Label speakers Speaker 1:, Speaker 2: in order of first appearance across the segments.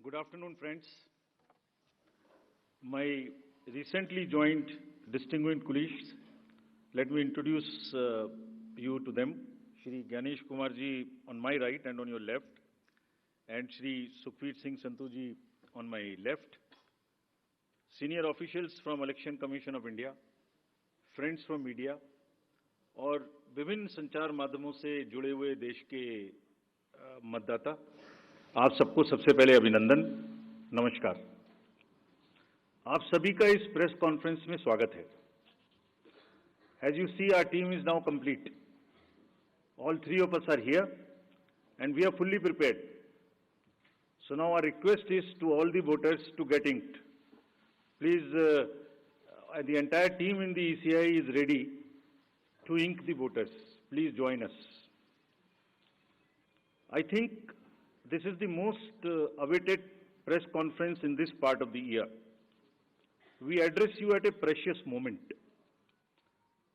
Speaker 1: Good afternoon, friends. My recently joined distinguished colleagues, let me introduce you to them. Shri Ganesh Kumar ji on my right and on your left, and Shri Sukhveer Singh Sandhu ji on my left. Senior officials from Election Commission of India, friends from media, और विभिन्न संचार माध्यमों से जुड़े हुए देश के मतदाता, आप सबको सबसे पहले अभिनंदन, नमस्कार। आप सभी का इस प्रेस कॉन्फ्रेंस में स्वागत है। As you see, our team is now complete. All three of us are here and we are fully prepared. So now our request is to all the voters to get inked. Please, the entire team in the ECI is ready to ink the voters. Please join us. I think this is the most awaited press conference in this part of the year. We address you at a precious moment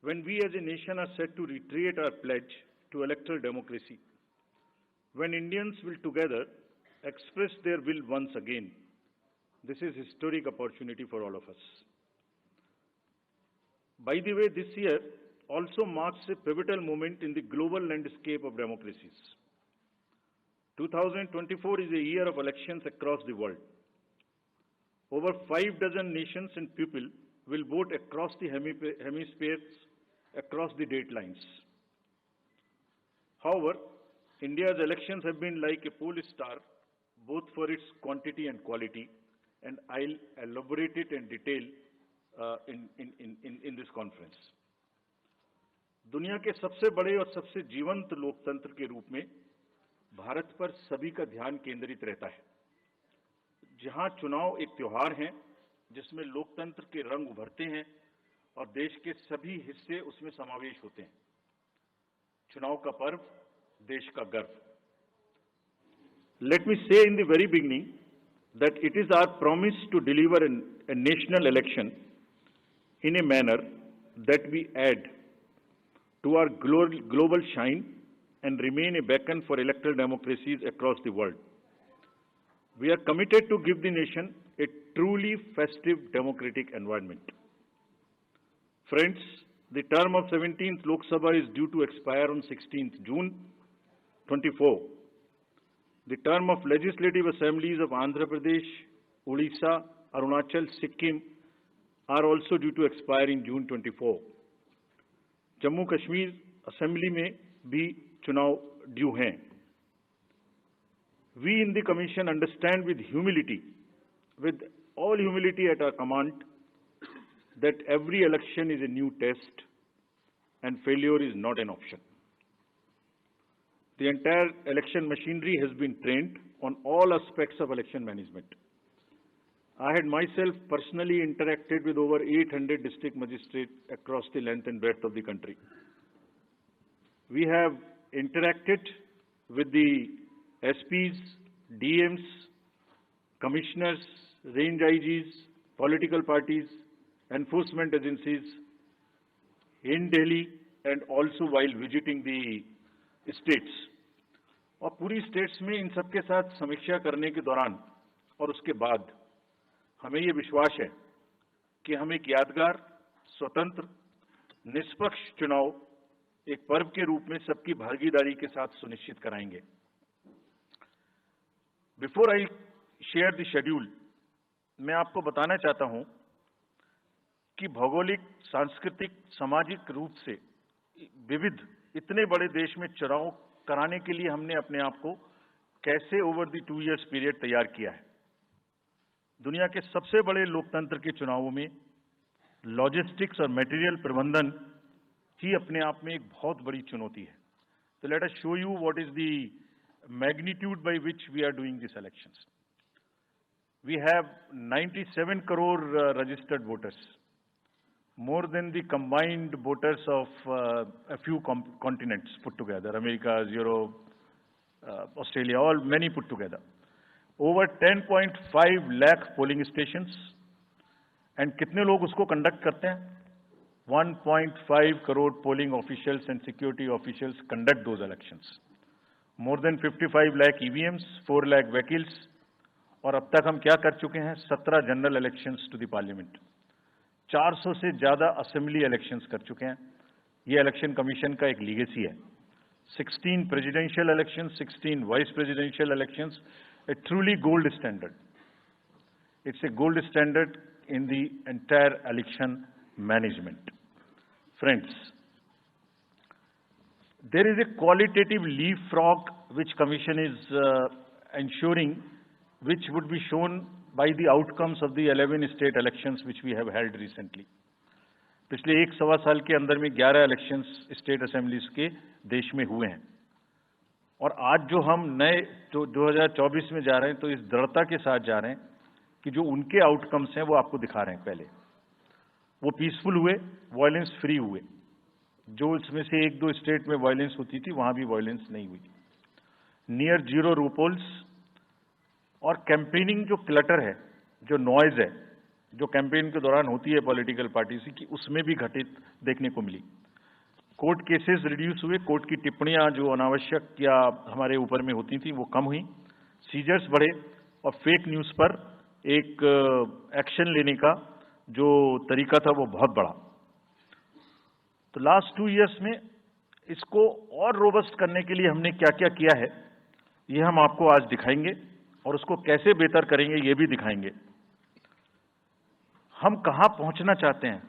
Speaker 1: when we as a nation are set to reiterate our pledge to electoral democracy, when Indians will together express their will once again. This is a historic opportunity for all of us. By the way, this year also marks a pivotal moment in the global landscape of democracies. 2024 is a year of elections across the world. Over 6 nations and people will vote across the hemispheres, across the date lines. However, India's elections have been like a pole star, both for its quantity and quality, and I'll elaborate it in detail in this conference. दुनिया के सबसे बड़े और सबसे जीवंत लोकतंत्र के रूप में भारत पर सभी का ध्यान केंद्रित रहता है। जहां चुनाव एक त्योहार है जिसमें लोकतंत्र के रंग उभरते हैं और देश के सभी हिस्से उसमें समावेश होते हैं। चुनाव का पर्व, देश का गर्व। Let me say in the very beginning that it is our promise to deliver a national election in a manner that we add to our global shine and remain a beacon for electoral democracies across the world. We are committed to give the nation a truly festive democratic environment. Friends, the term of 17th Lok Sabha is due to expire on 16th June 24. The term of legislative assemblies of Andhra Pradesh, Odisha, Arunachal, Sikkim are also due to expire in June 24. Jammu Kashmir assembly में भी चुनाव due हैं। We in the Commission understand with all humility at our command, that every election is a new test and failure is not an option. The entire election machinery has been trained on all aspects of election management. I had myself personally interacted with over 800 district magistrates across the length and breadth of the country. We have interacted with the SPs, DMs, commissioners, range IGs, political parties, enforcement agencies in Delhi and also while visiting the states. और पूरी states में इन सबके साथ समीक्षा करने के दौरान और उसके बाद हमें ये विश्वास है कि हम एक यादगार, स्वतंत्र, निष्पक्ष चुनाव एक पर्व के रूप में सबकी भागीदारी के साथ सुनिश्चित कराएंगे। Before I share the schedule, मैं आपको बताना चाहता हूं कि भौगोलिक, सांस्कृतिक, सामाजिक रूप से विविध इतने बड़े देश में चुनाव कराने के लिए हमने अपने आप को कैसे ओवर द 2 years पीरियड तैयार किया है। दुनिया के सबसे बड़े लोकतंत्र के चुनावों में लॉजिस्टिक्स और मटेरियल प्रबंधन ही अपने आप में एक बहुत बड़ी चुनौती है। तो let us show you what is the magnitude by which we are doing this elections. We have 97 crore registered voters, more than the combined voters of a few continents put together, America, Europe, Australia, all many put together. Over 10.5 lakh polling stations, and कितने लोग उसको conduct करते हैं? 1.5 crore polling officials and security officials conduct those elections. More than 55 lakh EVMs, 4 lakh vehicles, और अब तक हम क्या कर चुके हैं, 17 general elections to the parliament, 400 से ज्यादा असेंबली इलेक्शंस कर चुके हैं। ये इलेक्शन कमीशन का एक लीगेसी है। 16 presidential elections, 16 vice presidential elections, A truly gold standard. It's a gold standard in the entire election management. Friends, there is a qualitative leapfrog which Commission is ensuring, which would be shown by the outcomes of the 11 state elections which we have held recently. पिछले 1-1.25 साल के अंदर में 11 elections state assemblies के देश में हुए हैं, और आज जो हम नए 2024 में जा रहे हैं तो इस दृढ़ता के साथ जा रहे हैं कि जो उनके आउटकम्स हैं वो आपको दिखा रहे हैं। पहले वो पीसफुल हुए, वायलेंस फ्री हुए। जो इसमें से 1-2 स्टेट में वायलेंस होती थी वहां भी वायलेंस नहीं हुई। नियर जीरो रूपोल्स, और कैंपेनिंग जो क्लटर है, जो नॉइज है, जो कैंपेन के दौरान होती है पॉलिटिकल पार्टी की, उसमें भी घटित देखने को मिली। कोर्ट केसेस रिड्यूस हुए, कोर्ट की टिप्पणियां जो अनावश्यक या हमारे ऊपर में होती थी वो कम हुई। सीजर्स बढ़े, और फेक न्यूज पर एक एक्शन लेने का जो तरीका था वो बहुत बड़ा। तो लास्ट 2 इयर्स में इसको और रोबस्ट करने के लिए हमने क्या क्या किया है, ये हम आपको आज दिखाएंगे, और उसको कैसे बेहतर करेंगे ये भी दिखाएंगे। हम कहां पहुंचना चाहते हैं,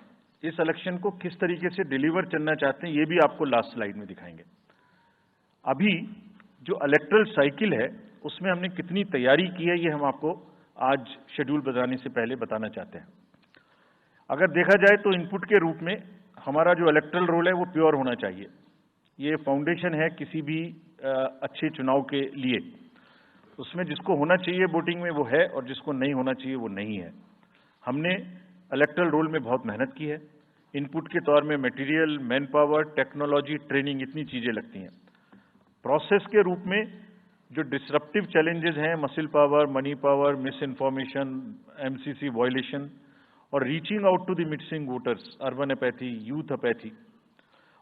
Speaker 1: इस इलेक्शन को किस तरीके से डिलीवर करना चाहते हैं, ये भी आपको लास्ट स्लाइड में दिखाएंगे। अभी जो इलेक्टरल साइकिल है उसमें हमने कितनी तैयारी की है, ये हम आपको आज शेड्यूल बताने से पहले बताना चाहते हैं। अगर देखा जाए तो इनपुट के रूप में हमारा जो इलेक्टरल रोल है वो प्योर होना चाहिए। ये फाउंडेशन है किसी भी अच्छे चुनाव के लिए। उसमें जिसको होना चाहिए वोटिंग में वो है, और जिसको नहीं होना चाहिए वो नहीं है। हमने इलेक्टरल रोल में बहुत मेहनत की है। इनपुट के तौर में material, man power, technology, training, इतनी चीजें लगती हैं। प्रोसेस के रूप में जो डिसरप्टिव चैलेंजेस हैं, muscle power, money power, misinformation, MCC violation, और reaching out to the missing voters, urban apathy, youth apathy,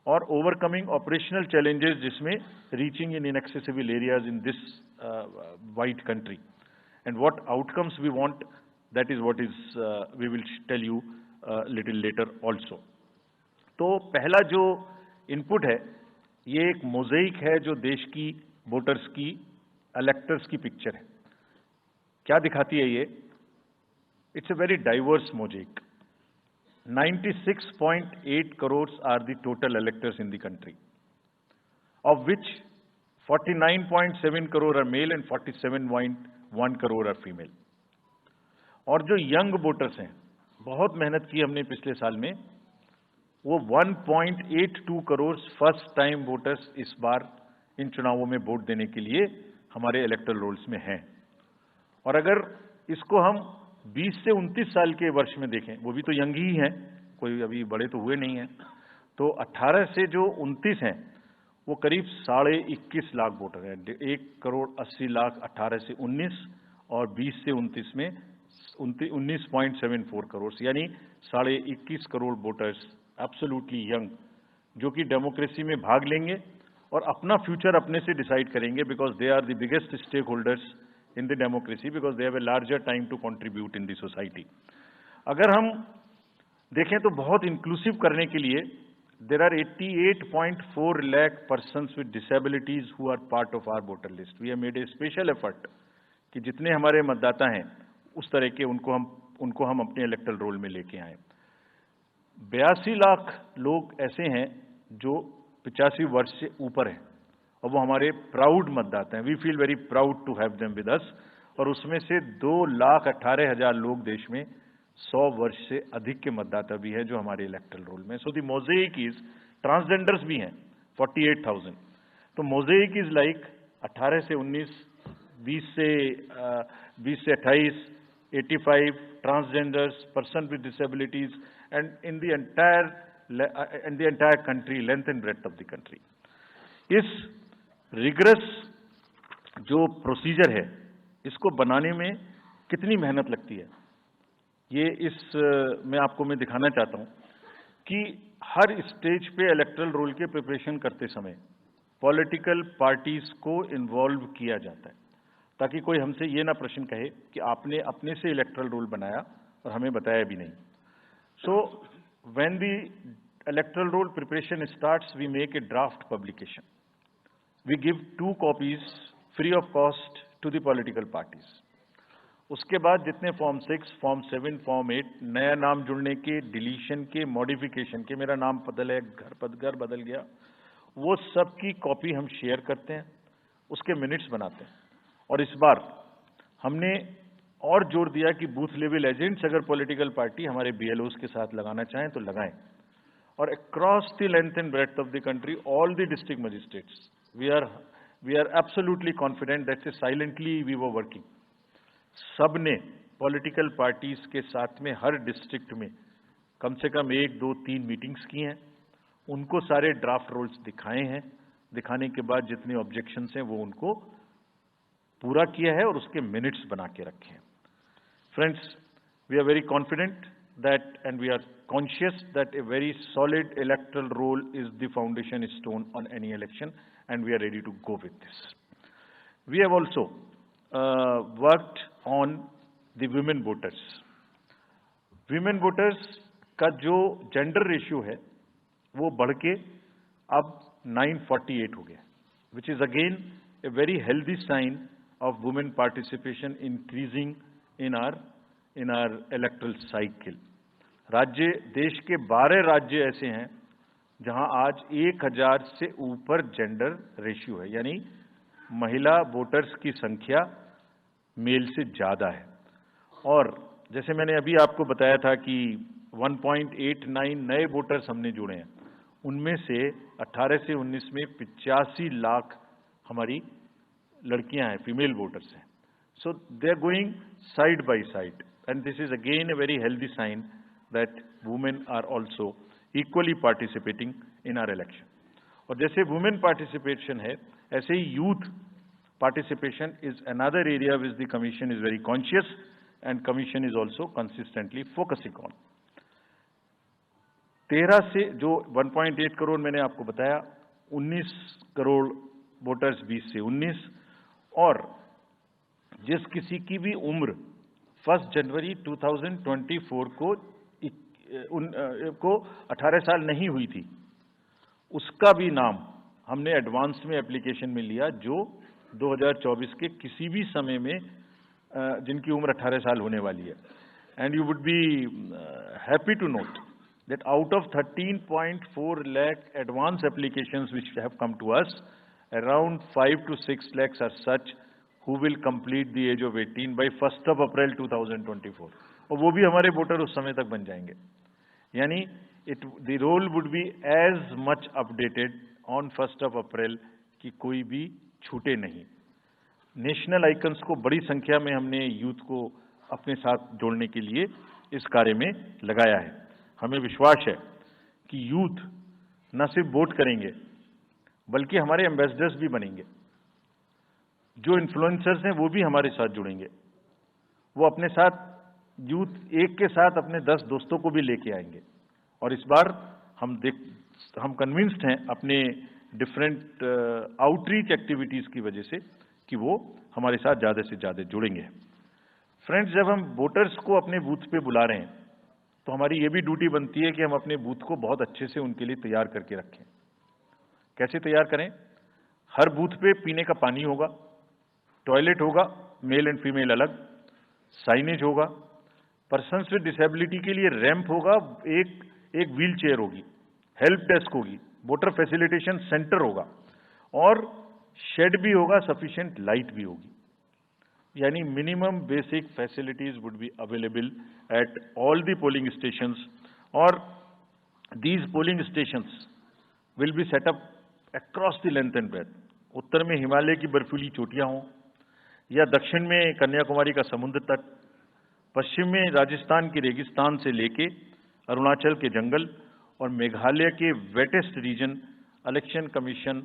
Speaker 1: और ओवरकमिंग ऑपरेशनल चैलेंजेस जिसमें reaching in inaccessible areas in this wide country, and what outcomes we want, that is what is we will tell you little later also. तो पहला जो input है ये एक मोज़ेइक है जो देश की वोटर्स की, इलेक्टर्स की पिक्चर है। क्या दिखाती है ये? It's a very diverse mosaic. 96.8 crores are the total electors in the country, of which 49.7 crore are male and 47.1 crore are female. और जो यंग वोटर्स हैं, बहुत मेहनत की हमने पिछले साल में, वो 1.82 करोड़ फर्स्ट टाइम वोटर्स इस बार इन चुनावों में वोट देने के लिए हमारे इलेक्टरल रोल्स में हैं। और अगर इसको हम 20 से 29 साल के वर्ष में देखें, वो भी तो यंग ही हैं, कोई अभी बड़े तो हुए नहीं हैं, तो 18 से जो 29 हैं वो करीब 21.5 लाख वोटर हैं। 1.80 करोड़ 18 से 19, और 20 से 29 में 19.74 करोड़, यानी 21.5 करोड़ वोटर्स एब्सोल्युटली यंग, जो कि डेमोक्रेसी में भाग लेंगे और अपना फ्यूचर अपने से डिसाइड करेंगे, because they are the biggest stakeholders in the democracy, because they have a larger time to contribute in the society. अगर हम देखें तो बहुत इंक्लूसिव करने के लिए there are 88.4 lakh persons with disabilities who are part of our voter list. We have made a special effort कि जितने हमारे मतदाता हैं उस तरह के उनको हम अपने इलेक्टरल रोल में लेके आए। 82 लाख लोग ऐसे हैं जो 85 वर्ष से ऊपर हैं, और वो हमारे प्राउड मतदाता हैं। We feel very proud to have them with us. और उसमें से 2,18,000 लोग देश में 100 वर्ष से अधिक के मतदाता भी हैं जो हमारे इलेक्टरल रोल में। सो द मोज़ेइक इज, ट्रांसजेंडर्स भी हैं 48,000। तो मोज़ेइक इज लाइक 18 से 19, 20 से 28, 85 transgenders, person with disabilities, and in the entire country, length and breadth of the country. इस रिगरस जो प्रोसीजर है इसको बनाने में कितनी मेहनत लगती है, ये मैं आपको दिखाना चाहता हूं कि हर स्टेज पे इलेक्टरल रोल के प्रिपरेशन करते समय पॉलिटिकल पार्टीज को इन्वॉल्व किया जाता है। ताकि कोई हमसे ये ना प्रश्न कहे कि आपने अपने से इलेक्टरल रोल बनाया और हमें बताया भी नहीं। So when the electoral roll preparation starts, we make a draft publication. We give 2 copies free of cost to the political parties. उसके बाद जितने फॉर्म 6, फॉर्म 7, फॉर्म 8, नया नाम जुड़ने के, डिलीशन के, मॉडिफिकेशन के, मेरा नाम बदल है, घर बदल गया, वो सब की कॉपी हम शेयर करते हैं, उसके मिनट्स बनाते हैं। और इस बार हमने और जोर दिया कि बूथ लेवल एजेंट्स अगर पॉलिटिकल पार्टी हमारे BLOs के साथ लगाना चाहें तो लगाएं। और across the length and breadth of the country, all the district magistrates, we are absolutely confident that silently we were working. सबने पॉलिटिकल पार्टीज के साथ में हर डिस्ट्रिक्ट में कम से कम 1, 2, 3 मीटिंग्स की हैं, उनको सारे ड्राफ्ट रोल्स दिखाए हैं, दिखाने के बाद जितने ऑब्जेक्शंस हैं वो उनको पूरा किया है और उसके मिनट्स बना के रखे हैं। Friends, we are very confident that and we are conscious that a very solid electoral roll is the foundation stone on any election, and we are ready to go with this. We have also worked on the women voters. Women voters का जो gender ratio है वो बढ़ के अब 948 हो गया, which is again a very healthy sign of women participation increasing in our electoral cycle. राज्य, देश के 12 राज्य ऐसे हैं जहां आज 1000 से ऊपर जेंडर रेशियो है, यानी महिला वोटर्स की संख्या मेल से ज्यादा है। और जैसे मैंने अभी आपको बताया था कि 1.89 नए वोटर्स हमने जुड़े हैं, उनमें से 18 से 19 में 85 लाख हमारी लड़कियां हैं, फीमेल वोटर्स हैं। So they are going side by side, and this is again a very healthy sign that women are also equally participating in our election. और जैसे women participation है, ऐसे ही youth participation is another area which the commission is very conscious and commission is also consistently focusing on. 13 से जो 1.8 करोड़ मैंने आपको बताया, 19 crore voters 20 से 19, और जिस किसी की भी उम्र 1 जनवरी 2024 को 18 साल नहीं हुई थी, उसका भी नाम हमने एडवांस में एप्लीकेशन में लिया, जो 2024 के किसी भी समय में जिनकी उम्र 18 साल होने वाली है। And you would be happy to note that out of 13.4 lakh advance applications which have come to us, around 5 to 6 lakhs are such who will complete the age of 18 by 1st of April 2024, और वो भी हमारे voter उस समय तक बन जाएंगे। यानी the roll would be as much updated on 1st of April कि कोई भी छूटे नहीं। नेशनल आइकन्स को बड़ी संख्या में हमने यूथ को अपने साथ जोड़ने के लिए इस कार्य में लगाया है। हमें विश्वास है कि यूथ न सिर्फ वोट करेंगे बल्कि हमारे एम्बेसडर्स भी बनेंगे। जो इन्फ्लुएंसर्स हैं वो भी हमारे साथ जुड़ेंगे, वो अपने साथ यूथ एक के साथ अपने 10 दोस्तों को भी लेके आएंगे। और इस बार हम कन्विंस्ड हैं अपने डिफरेंट आउटरीच एक्टिविटीज की वजह से कि वो हमारे साथ ज्यादा से ज्यादा जुड़ेंगे। फ्रेंड्स, जब हम वोटर्स को अपने बूथ पे बुला रहे हैं तो हमारी ये भी ड्यूटी बनती है कि हम अपने बूथ को बहुत अच्छे से उनके लिए तैयार करके रखें। कैसे तैयार करें? हर बूथ पे पीने का पानी होगा, टॉयलेट होगा, मेल एंड फीमेल अलग, साइनेज होगा, पर्सन्स विद डिसेबिलिटी के लिए रैंप होगा, एक व्हील चेयर होगी, हेल्प डेस्क होगी, वोटर फैसिलिटेशन सेंटर होगा, और शेड भी होगा, सफिशिएंट लाइट भी होगी। यानी minimum basic facilities would be available at all the polling stations, और these polling stations will be set up across the length and breadth. उत्तर में हिमालय की बर्फीली चोटियां हों, या दक्षिण में कन्याकुमारी का समुद्र तट, पश्चिम में राजस्थान के रेगिस्तान से लेके अरुणाचल के जंगल और मेघालय के वेटेस्ट रीजन, इलेक्शन कमीशन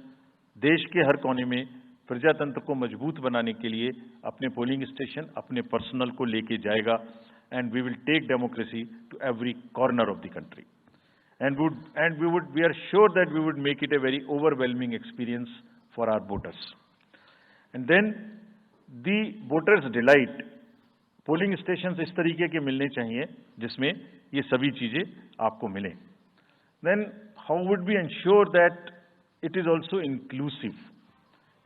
Speaker 1: देश के हर कोने में प्रजातंत्र को मजबूत बनाने के लिए अपने पोलिंग स्टेशन, अपने पर्सनल को लेके जाएगा, and we will take democracy to every corner of the country, and we are sure that we would make it a very overwhelming experience for our voters. And then the voters delight, polling station इस तरीके के मिलने चाहिए जिसमें ये सभी चीजें आपको मिलें। Then how would be ensure that it is also inclusive,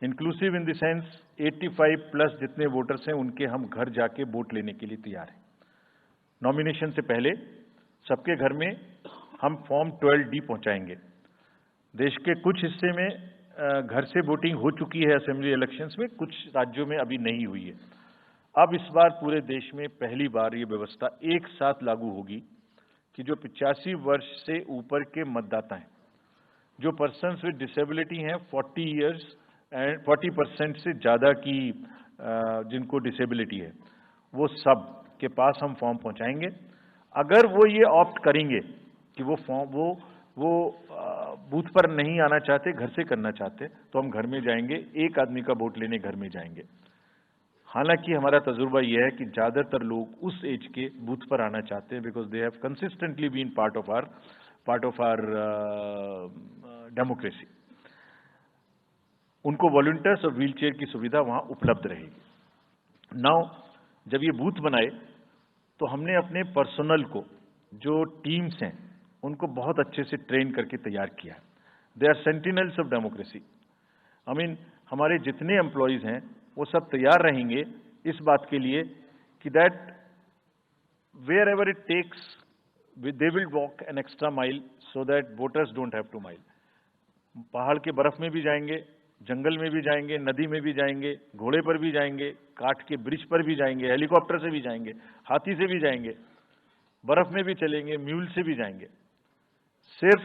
Speaker 1: inclusive in the sense 85 plus जितने वोटर्स हैं उनके हम घर जाके वोट लेने के लिए तैयार हैं। नॉमिनेशन से पहले सबके घर में हम फॉर्म 12D पहुंचाएंगे। देश के कुछ हिस्से में घर से वोटिंग हो चुकी है असेंबली इलेक्शंस में, कुछ राज्यों में अभी नहीं हुई है। अब इस बार पूरे देश में पहली बार ये व्यवस्था एक साथ लागू होगी कि जो 85 वर्ष से ऊपर के मतदाता हैं, जो पर्सन्स विद डिसेबिलिटी हैं, 40 इयर्स एंड 40% से ज़्यादा की जिनको डिसेबिलिटी है, वो सब के पास हम फॉर्म पहुंचाएंगे। अगर वो ये ऑप्ट करेंगे कि वो फॉर्म वो बूथ पर नहीं आना चाहते, घर से करना चाहते, तो हम घर में जाएंगे, एक आदमी का वोट लेने घर में जाएंगे। हालांकि हमारा तजुर्बा यह है कि ज़्यादातर लोग उस एज के बूथ पर आना चाहते हैं, because they have consistently been part of our democracy. उनको वॉलंटियर्स और व्हील चेयर की सुविधा वहां उपलब्ध रहेगी। नाउ जब ये बूथ बनाए तो हमने अपने पर्सनल को, जो टीम्स हैं, उनको बहुत अच्छे से ट्रेन करके तैयार किया है। They are sentinels of democracy. I mean हमारे जितने एम्प्लॉयज हैं वो सब तैयार रहेंगे इस बात के लिए कि that wherever it takes they will walk an extra mile so that voters don't have to mile. पहाड़ के बर्फ में भी जाएंगे, जंगल में भी जाएंगे, नदी में भी जाएंगे, घोड़े पर भी जाएंगे, काठ के ब्रिज पर भी जाएंगे, हेलीकॉप्टर से भी जाएंगे, हाथी से भी जाएंगे, बर्फ में भी चलेंगे, म्यूल से भी जाएंगे। सिर्फ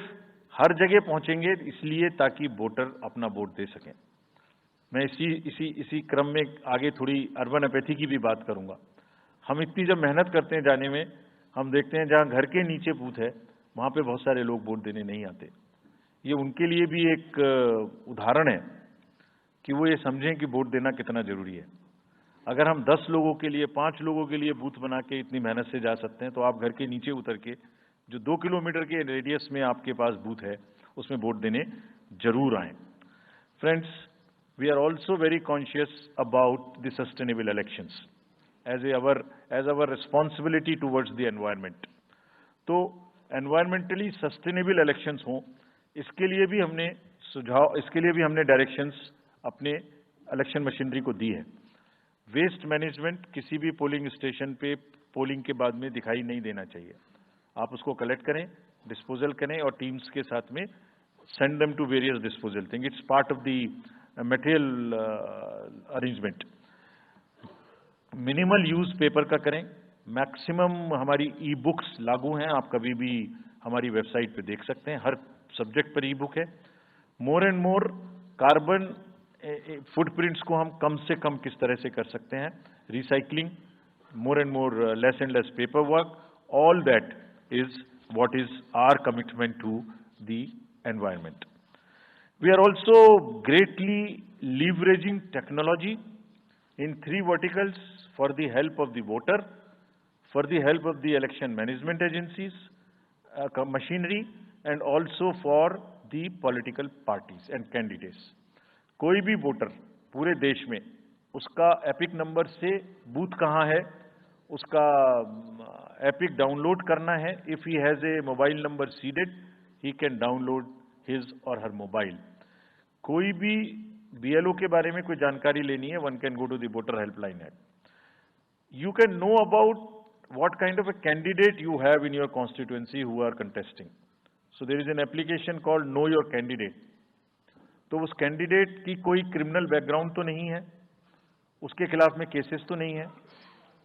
Speaker 1: हर जगह पहुंचेंगे इसलिए ताकि वोटर अपना वोट दे सकें। मैं इसी क्रम में आगे थोड़ी अर्बन एपैथी की भी बात करूंगा। हम इतनी जब मेहनत करते हैं जाने में, हम देखते हैं जहां घर के नीचे बूथ है वहां पे बहुत सारे लोग वोट देने नहीं आते। ये उनके लिए भी एक उदाहरण है कि वो ये समझें कि वोट देना कितना जरूरी है। अगर हम 10 लोगों के लिए, 5 लोगों के लिए बूथ बना के इतनी मेहनत से जा सकते हैं, तो आप घर के नीचे उतर के जो 2 किलोमीटर के रेडियस में आपके पास बूथ है उसमें वोट देने जरूर आए। Friends, we are also very conscious about the sustainable elections as our responsibility towards the environment. तो एनवायरमेंटली सस्टेनेबल इलेक्शंस हों, इसके लिए भी हमने डायरेक्शंस अपने इलेक्शन मशीनरी को दी है। वेस्ट मैनेजमेंट किसी भी पोलिंग स्टेशन पे पोलिंग के बाद में दिखाई नहीं देना चाहिए। आप उसको कलेक्ट करें, डिस्पोजल करें और टीम्स के साथ में send them to various disposal thing. It's part of the material arrangement. Minimal use paper का करें। मैक्सिमम हमारी ई बुक्स लागू हैं, आप कभी भी हमारी वेबसाइट पे देख सकते हैं, हर सब्जेक्ट पर ई बुक है। More and more carbon footprints को हम कम से कम किस तरह से कर सकते हैं, recycling, more and more less and less paper work, all that is what is our commitment to the environment. We are also greatly leveraging technology in 3 verticals for the help of the voter, for the help of the election management agencies, machinery, and also for the political parties and candidates. कोई भी voter पूरे देश में उसका epic number से booth कहाँ है उसका एपिक डाउनलोड करना है। If he has a mobile number seeded, he can download his और हर मोबाइल। कोई भी बीएलओ के बारे में कोई जानकारी लेनी है, one can go to the voter helpline app. You can know about what kind of a candidate you have in your constituency who are contesting. So there is an application called Know Your Candidate. तो उस candidate की कोई criminal background तो नहीं है, उसके खिलाफ में केसेस तो नहीं है,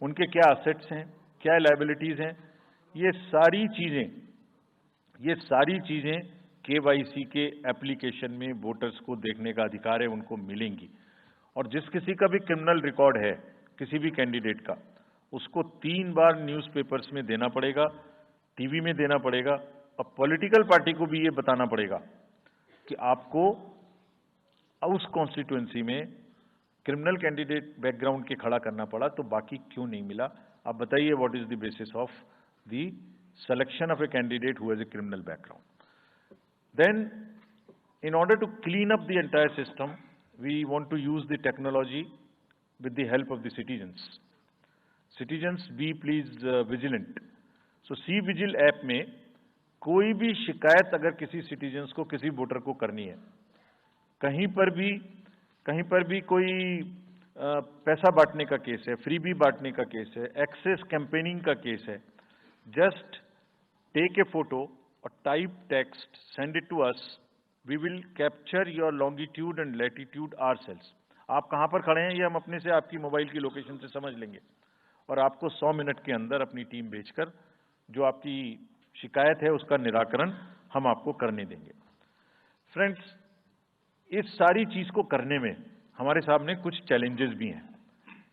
Speaker 1: उनके क्या असेट्स हैं, क्या लायबिलिटीज हैं, ये सारी चीजें केवाईसी के एप्लीकेशन में वोटर्स को देखने का अधिकार है, उनको मिलेंगी। और जिस किसी का भी क्रिमिनल रिकॉर्ड है किसी भी कैंडिडेट का, उसको 3 बार न्यूज़पेपर्स में देना पड़ेगा, टीवी में देना पड़ेगा, और पॉलिटिकल पार्टी को भी ये बताना पड़ेगा कि आपको उस कॉन्स्टिट्यूएंसी में क्रिमिनल कैंडिडेट बैकग्राउंड के खड़ा करना पड़ा, तो बाकी क्यों नहीं मिला। आप बताइए, what is the basis of the selection of a candidate who has a criminal background. Then, in order to clean up the entire system, we want to use the technology with the help of the citizens. Citizens, be please vigilant. So C-Vigil app में कोई भी शिकायत अगर किसी citizens को, किसी voter को करनी है, कहीं पर भी कोई पैसा बांटने का केस है, फ्रीबी बांटने का केस है, एक्सेस कैंपेनिंग का केस है, जस्ट टेक ए फोटो और type text, send it to us, we will capture your longitude and latitude ourselves. आप कहां पर खड़े हैं ये हम अपने से आपकी मोबाइल की लोकेशन से समझ लेंगे और आपको 100 मिनट के अंदर अपनी टीम भेजकर जो आपकी शिकायत है उसका निराकरण हम आपको करने देंगे. फ्रेंड्स, इस सारी चीज को करने में हमारे सामने कुछ चैलेंजेस भी हैं.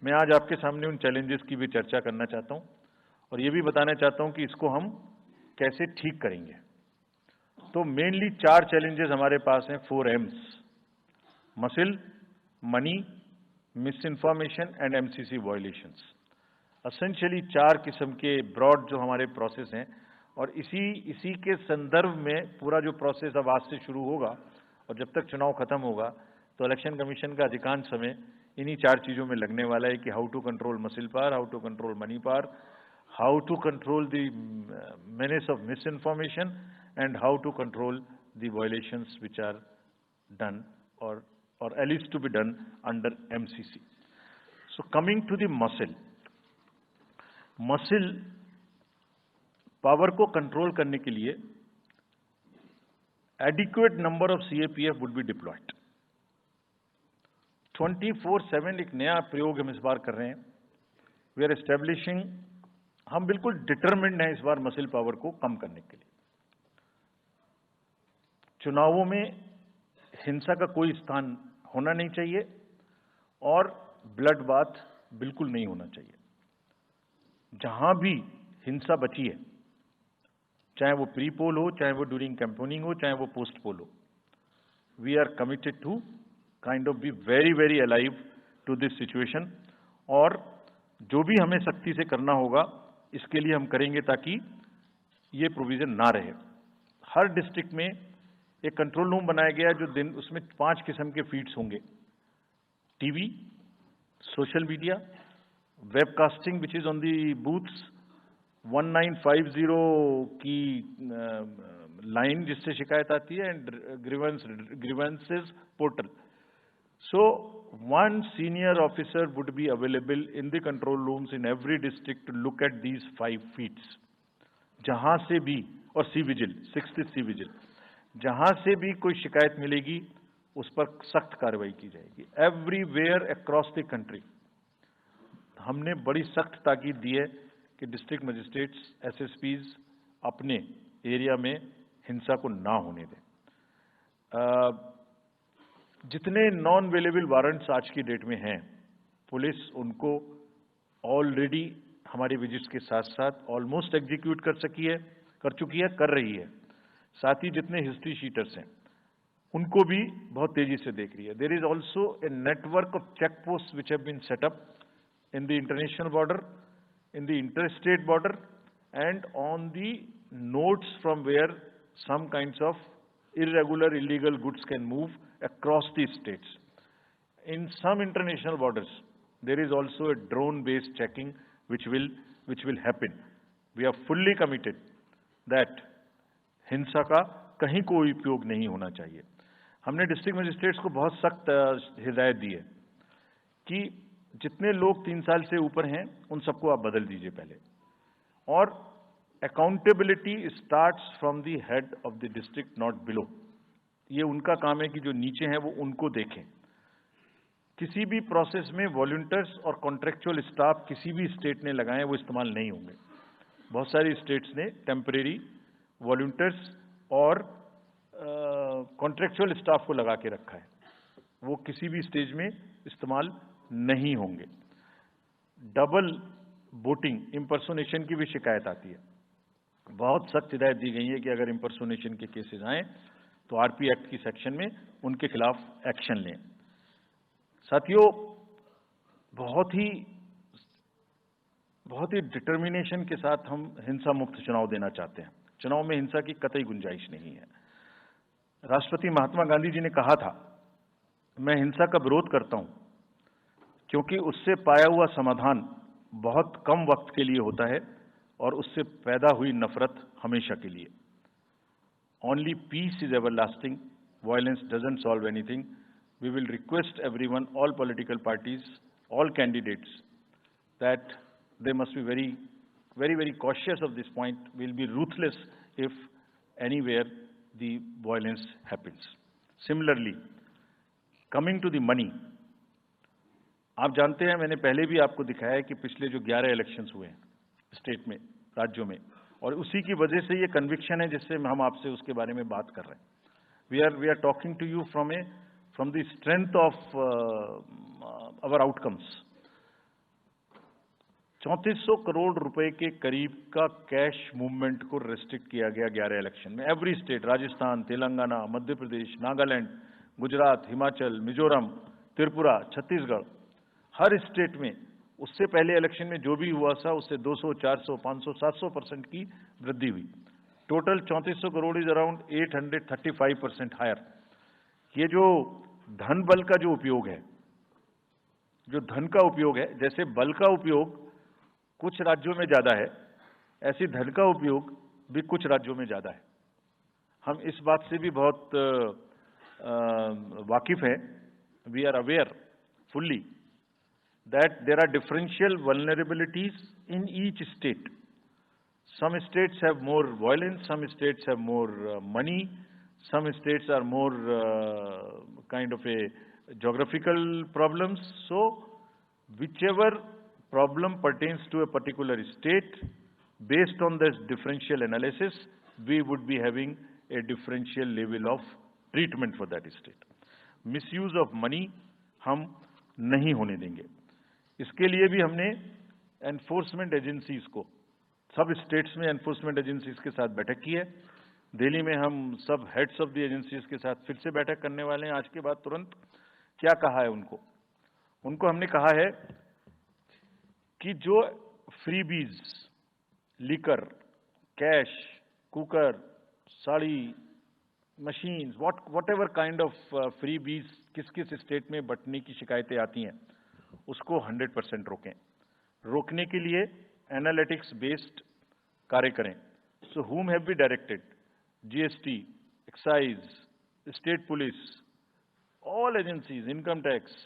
Speaker 1: मैं आज आपके सामने उन चैलेंजेस की भी चर्चा करना चाहता हूं और ये भी बताना चाहता हूं कि इसको हम कैसे ठीक करेंगे. तो मेनली 4 चैलेंजेस हमारे पास हैं, 4 M's: muscle, money, miss information and MCC violations. Essentially 4 किस्म के ब्रॉड जो हमारे प्रोसेस हैं और इसी के संदर्भ में पूरा जो प्रोसेस अब आज से शुरू होगा और जब तक चुनाव खत्म होगा तो इलेक्शन कमीशन का अधिकांश समय इन्हीं 4 चीजों में लगने वाला है कि how to control muscle power, how to control money power, how to control the menace of misinformation and how to control the violations which are done or at least to be done under MCC. So coming to the muscle power को control करने के लिए adequate number of CAPF would be diploid. 24/7 एक नया प्रयोग हम इस बार कर रहे हैं. वी आर एस्टेब्लिशिंग, हम बिल्कुल डिटरमिन्ड हैं इस बार मसिल पावर को कम करने के लिए. चुनावों में हिंसा का कोई स्थान होना नहीं चाहिए और ब्लड बाथ बिल्कुल नहीं होना चाहिए. जहां भी हिंसा बची है, चाहे वो प्री पोल हो, चाहे वो ड्यूरिंग कैंपेनिंग हो, चाहे वो पोस्ट पोल हो, we are committed to kind of be very very alive to this situation. और जो भी हमें सख्ती से करना होगा इसके लिए हम करेंगे ताकि ये प्रोविजन ना रहे. हर डिस्ट्रिक्ट में एक कंट्रोल रूम बनाया गया है जो उसमें 5 किस्म के फीड्स होंगे: TV, social media, webcasting which is on the booths, 1950 की लाइन जिससे शिकायत आती है, and grievances portal. So one senior officer would be available in the control rooms in every district to look at these 5 feeds. जहां से भी, और C-Vigil, 6th C-Vigil, जहां से भी कोई शिकायत मिलेगी उस पर सख्त कार्रवाई की जाएगी. एवरीवेयर अक्रॉस द कंट्री हमने बड़ी सख्त ताकीद दी है कि डिस्ट्रिक्ट मजिस्ट्रेट्स, SSPs अपने एरिया में हिंसा को ना होने दें. जितने नॉन अवेलेबल वारंट्स आज की डेट में हैं, पुलिस उनको ऑलरेडी हमारी विजिट्स के साथ साथ ऑलमोस्ट एग्जीक्यूट कर चुकी है, कर रही है. साथ ही जितने हिस्ट्री शीटर्स हैं उनको भी बहुत तेजी से देख रही है. There is also a network of check post which have been set up in the international border, in the interstate border, and on the nodes from where some kinds of irregular, illegal goods can move across the states. In some international borders, there is also a drone-based checking which will happen. We are fully committed that हिंसा का कहीं कोई उपयोग नहीं होना चाहिए. हमने district magistrates को बहुत सख्त हिदायत दी है कि जितने लोग 3 साल से ऊपर हैं उन सबको आप बदल दीजिए पहले. और accountability starts from the head of the district, not below. ये उनका काम है कि जो नीचे हैं वो उनको देखें. किसी भी प्रोसेस में वॉलंटियर्स और कॉन्ट्रेक्चुअल स्टाफ किसी भी स्टेट ने लगाए वो इस्तेमाल नहीं होंगे. बहुत सारी स्टेट्स ने टेम्परेरी वॉलंटियर्स और कॉन्ट्रेक्चुअल स्टाफ को लगा के रखा है, वो किसी भी स्टेज में इस्तेमाल नहीं होंगे. डबल वोटिंग, इंपर्सोनेशन की भी शिकायत आती है. बहुत सख्त हिदायत दी गई है कि अगर इंपर्सोनेशन के केसेस आए तो RP एक्ट की सेक्शन में उनके खिलाफ एक्शन लें. साथियों, बहुत ही डिटर्मिनेशन के साथ हम हिंसा मुक्त चुनाव देना चाहते हैं. चुनाव में हिंसा की कतई गुंजाइश नहीं है. राष्ट्रपति महात्मा गांधी जी ने कहा था, मैं हिंसा का विरोध करता हूं, क्योंकि उससे पाया हुआ समाधान बहुत कम वक्त के लिए होता है और उससे पैदा हुई नफरत हमेशा के लिए। Only peace is everlasting. Violence doesn't solve anything. We will request everyone, all political parties, all candidates, that they must be very, very, very cautious of this point. We'll be ruthless if anywhere the violence happens. Similarly, coming to the money, आप जानते हैं, मैंने पहले भी आपको दिखाया है कि पिछले जो 11 इलेक्शंस हुए हैं स्टेट में, राज्यों में, और उसी की वजह से ये कन्विक्शन है जिससे हम आपसे उसके बारे में बात कर रहे हैं। We are talking to you from the strength of our outcomes. 3400 crore रुपए के करीब का कैश मूवमेंट को रेस्ट्रिक्ट किया गया 11 इलेक्शन में। एवरी स्टेट, राजस्थान, तेलंगाना, मध्य प्रदेश, नागालैंड, गुजरात, हिमाचल, मिजोरम, त्रिपुरा, छत्तीसगढ़, हर स्टेट में उससे पहले इलेक्शन में जो भी हुआ था उससे 200, 400, 500, 700% की वृद्धि हुई। Total 3400 crore is around 835% higher. ये जो धन बल का जो उपयोग है, जो धन का उपयोग है, जैसे बल का उपयोग कुछ राज्यों में ज्यादा है, ऐसी धन का उपयोग भी कुछ राज्यों में ज्यादा है। हम इस बात से भी बहुत वाकिफ हैं। We are aware fully that there are differential vulnerabilities in each state. Some states have more violence, some states have more money, some states are more kind of a geographical problems. So whichever problem pertains to a particular state, based on this differential analysis, we would be having a differential level of treatment for that state. Misuse of money हम नहीं होने देंगे। इसके लिए भी हमने enforcement agencies को, सब स्टेट्स में एनफोर्समेंट एजेंसीज के साथ बैठक की है। दिल्ली में हम सब हेड्स ऑफ द एजेंसीज के साथ फिर से बैठक करने वाले हैं आज के बाद तुरंत। क्या कहा है उनको हमने कहा है कि जो freebies, liquor, cash, cooker, sari, machines, whatever kind of freebies किस किस स्टेट में बंटने की शिकायतें आती हैं, उसको 100% रोकें। रोकने के लिए एनालिटिक्स बेस्ड कार्य करें। सो whom have we directed? GST, excise, state police, all agencies, income tax,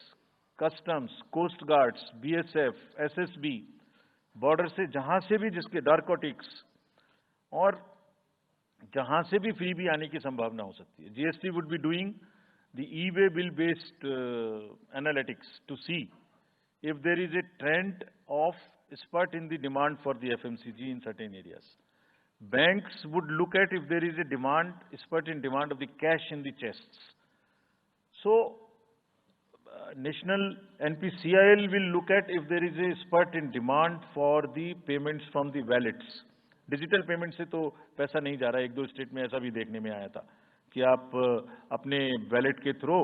Speaker 1: customs, coast guards, BSF, SSB, border से जहां से भी जिसके नारकोटिक्स और जहां से भी फ्री भी आने की संभावना हो सकती है। GST would be doing the e-way bill based analytics to see if there is a trend of spurt in the demand for the FMCG in certain areas. Banks would look at if there is a demand, spurt in demand of the cash in the chests. So, National NPCIL will look at if there is a spurt in demand for the payments from the wallets. Digital payment से तो पैसा नहीं जा रहा है। एक दो state में ऐसा भी देखने में आया था कि आप अपने वैलेट के थ्रू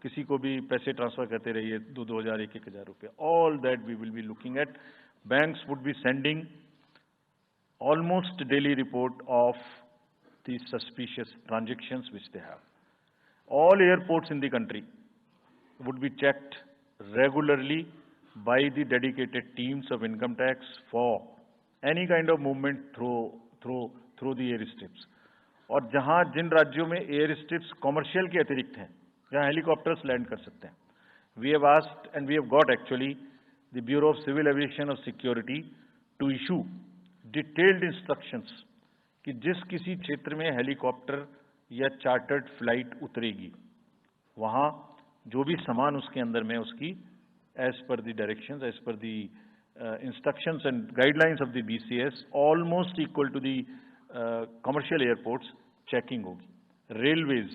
Speaker 1: किसी को भी पैसे ट्रांसफर करते रहिए, 2,000, 1,000 रुपये। All that we will be looking at. Banks would be sending almost daily report of the suspicious transactions which they have. All airports in the country would be checked regularly by the dedicated teams of income tax for any kind of movement through the air strips। और जहां जिन राज्यों में air strips commercial के अतिरिक्त हैं, जहां helicopters land कर सकते हैं, we have asked and we have got actually the bureau of civil aviation of security to issue detailed instructions कि जिस किसी क्षेत्र में हेलीकॉप्टर या चार्टर्ड फ्लाइट उतरेगी, वहां जो भी सामान उसके अंदर में उसकी as per the directions, as per the instructions and guidelines of the BCS, almost equal to the commercial airports, checking hogi. Railways,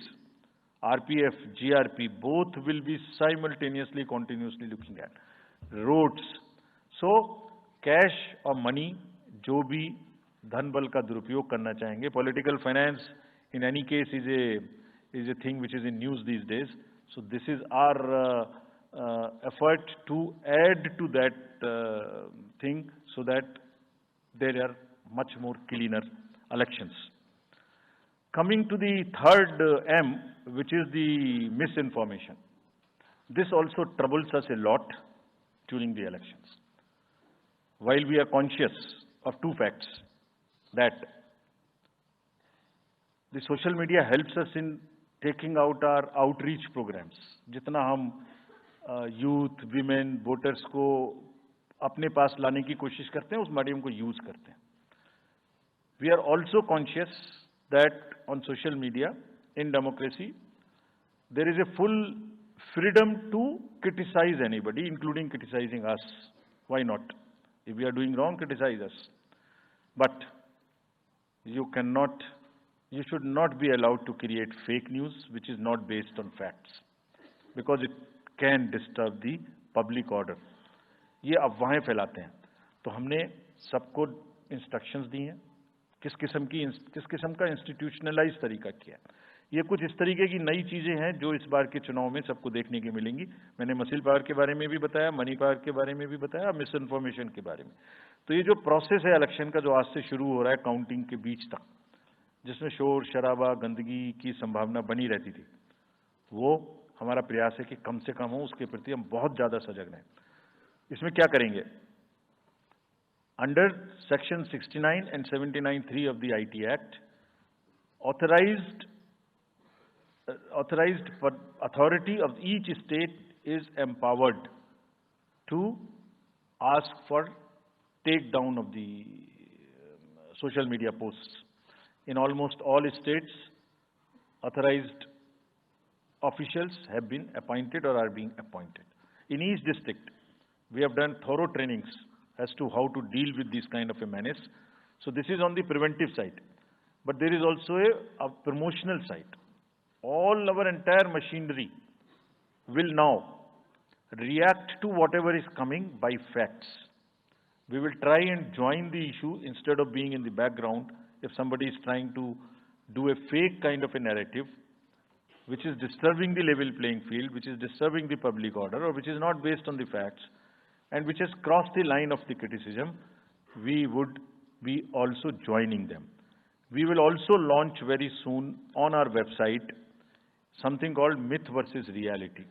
Speaker 1: RPF, GRP, both will be simultaneously, continuously looking at. Roads. So, cash or money, जो भी धन बल का दुरुपयोग करना चाहेंगे, political finance in any case is a thing which is in news these days. So this is our effort to add to that thing so that there are much more cleaner elections. Coming to the third M, which is the misinformation. This also troubles us a lot. during the elections. While we are conscious of two facts, that the social media helps us in taking out our outreach programs. जितना हम youth, women, voters को अपने पास लाने की कोशिश करते हैं, उस मीडियम को यूज करते हैं. We are also conscious that on social media, in democracy, there is a full freedom to criticize anybody, including criticizing us. Why not? If we are doing wrong, criticize us. But you should not be allowed to create fake news which is not based on facts, because it can disturb the public order. ये अफवाहें फैलाते हैं. तो हमने सबको instructions दी हैं किस किस्म का इंस्टीट्यूशनलाइज तरीका किया है. ये कुछ इस तरीके की नई चीजें हैं जो इस बार के चुनाव में सबको देखने की मिलेंगी. मैंने मसल पावर के बारे में भी बताया, मनी पावर के बारे में भी बताया, मिस इन्फॉर्मेशन के बारे में. तो ये जो प्रोसेस है इलेक्शन का, जो आज से शुरू हो रहा है काउंटिंग के बीच तक, जिसमें शोर शराबा, गंदगी की संभावना बनी रहती थी, वो हमारा प्रयास है कि कम से कम हो. उसके प्रति हम बहुत ज्यादा सजग रहें. इसमें क्या करेंगे? Under section 69 and 79(3) of the IT Act, authorized authority of each state is empowered to ask for takedown of the social media posts. In almost all states, authorized officials have been appointed or are being appointed. In each district, we have done thorough trainings as to how to deal with this kind of a menace. So this is on the preventive side. But there is also a promotional side. All our entire machinery will now react to whatever is coming by facts. We will try and join the issue instead of being in the background. If somebody is trying to do a fake kind of a narrative, which is disturbing the level playing field, which is disturbing the public order, or which is not based on the facts, and which has crossed the line of the criticism, we would be also joining them. We will also launch very soon on our website something called Myth versus Reality.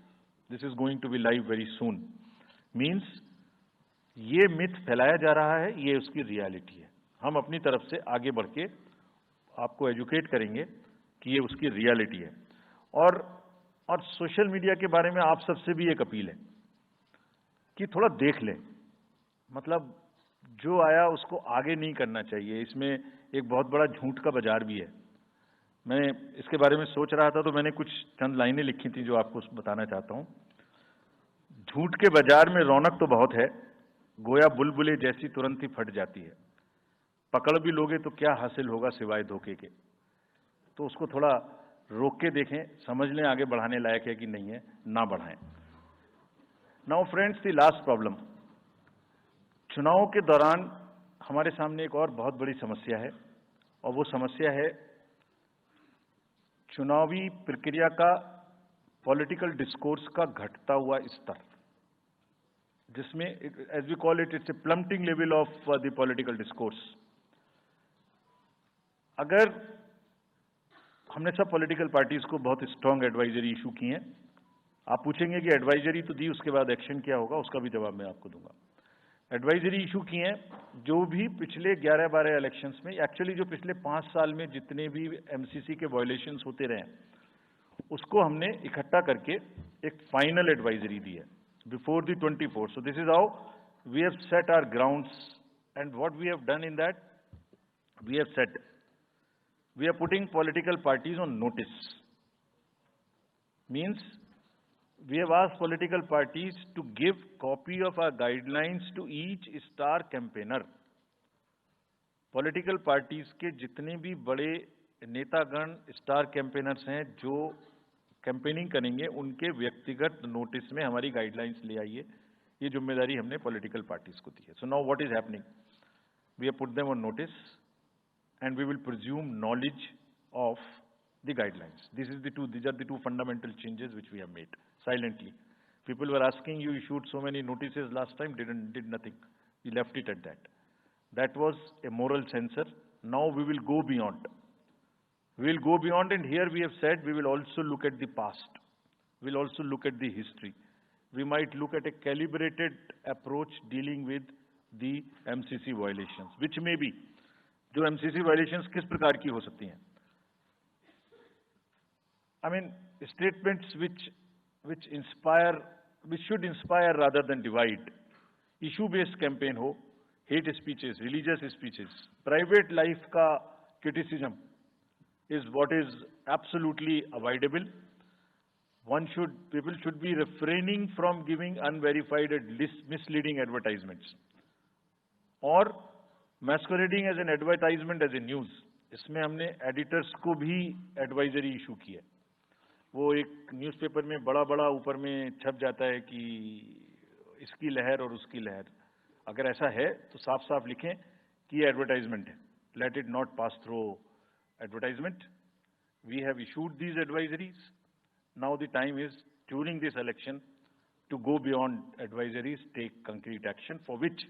Speaker 1: This is going to be live very soon. Means ये myth फैलाया जा रहा है, ये उसकी reality है. हम अपनी तरफ से आगे बढ़ के आपको एजुकेट करेंगे कि ये उसकी रियलिटी है. और सोशल मीडिया के बारे में आप सबसे भी एक अपील है कि थोड़ा देख लें. मतलब जो आया उसको आगे नहीं करना चाहिए. इसमें एक बहुत बड़ा झूठ का बाजार भी है. मैं इसके बारे में सोच रहा था तो मैंने कुछ चंद लाइनें लिखी थी जो आपको बताना चाहता हूं. झूठ के बाजार में रौनक तो बहुत है, गोया बुलबुले जैसी तुरंत ही फट जाती है. पकड़ भी लोगे तो क्या हासिल होगा सिवाय धोखे के. तो उसको थोड़ा रोक के देखें, समझ लें आगे बढ़ाने लायक है कि नहीं है, ना बढ़ाएं. Now friends, the last problem. चुनाव के दौरान हमारे सामने एक और बहुत बड़ी समस्या है, और वो समस्या है चुनावी प्रक्रिया का पॉलिटिकल डिस्कोर्स का घटता हुआ स्तर, जिसमें as we call it, it's a plummeting level of the political discourse. अगर हमने सब पॉलिटिकल पार्टीज को बहुत स्ट्रांग एडवाइजरी इशू की हैं. आप पूछेंगे कि एडवाइजरी तो दी, उसके बाद एक्शन क्या होगा, उसका भी जवाब मैं आपको दूंगा. एडवाइजरी इशू की हैं जो भी पिछले 11-12 इलेक्शंस में, एक्चुअली जो पिछले 5 साल में जितने भी एमसीसी के वायलेशंस होते रहे, उसको हमने इकट्ठा करके एक फाइनल एडवाइजरी दी है before the 24. So this is how we have set our grounds, and what we have done in that, we have set, we are putting political parties on notice. Means we have asked political parties to give copy of our guidelines to each star campaigner. Political parties के जितने भी बड़े नेतागण star campaigners हैं जो campaigning करेंगे, उनके व्यक्तिगत नोटिस में हमारी गाइडलाइंस ले आइए. ये जिम्मेदारी हमने पॉलिटिकल पार्टीज को दी है. So now what is happening, we have put them on notice and we will presume knowledge of the guidelines. These are the two fundamental changes which we have made silently. People were asking, you issued so many notices last time, did nothing. We left it at that. That was a moral censor. Now we will go beyond. We will go beyond, and here we have said we will also look at the past. We will also look at the history. we might look at a calibrated approach dealing with the MCC violations, which may be, जो MCC violations किस प्रकार की हो सकती हैं? I mean, statements which should inspire rather than divide. Issue-based campaign हो, hate speeches, religious speeches, private life का criticism is what is absolutely avoidable. People should be refraining from giving unverified and misleading advertisements or masquerading as an advertisement as a news. इसमें हमने editors को भी advisory issue की है. वो एक newspaper में बड़ा ऊपर में छप जाता है कि इसकी लहर और उसकी लहर. अगर ऐसा है तो साफ साफ लिखें कि ये एडवर्टाइजमेंट है. Let it not pass through advertisement. We have issued these advisories. Now the time is during this election to go beyond advisories, take concrete action, for which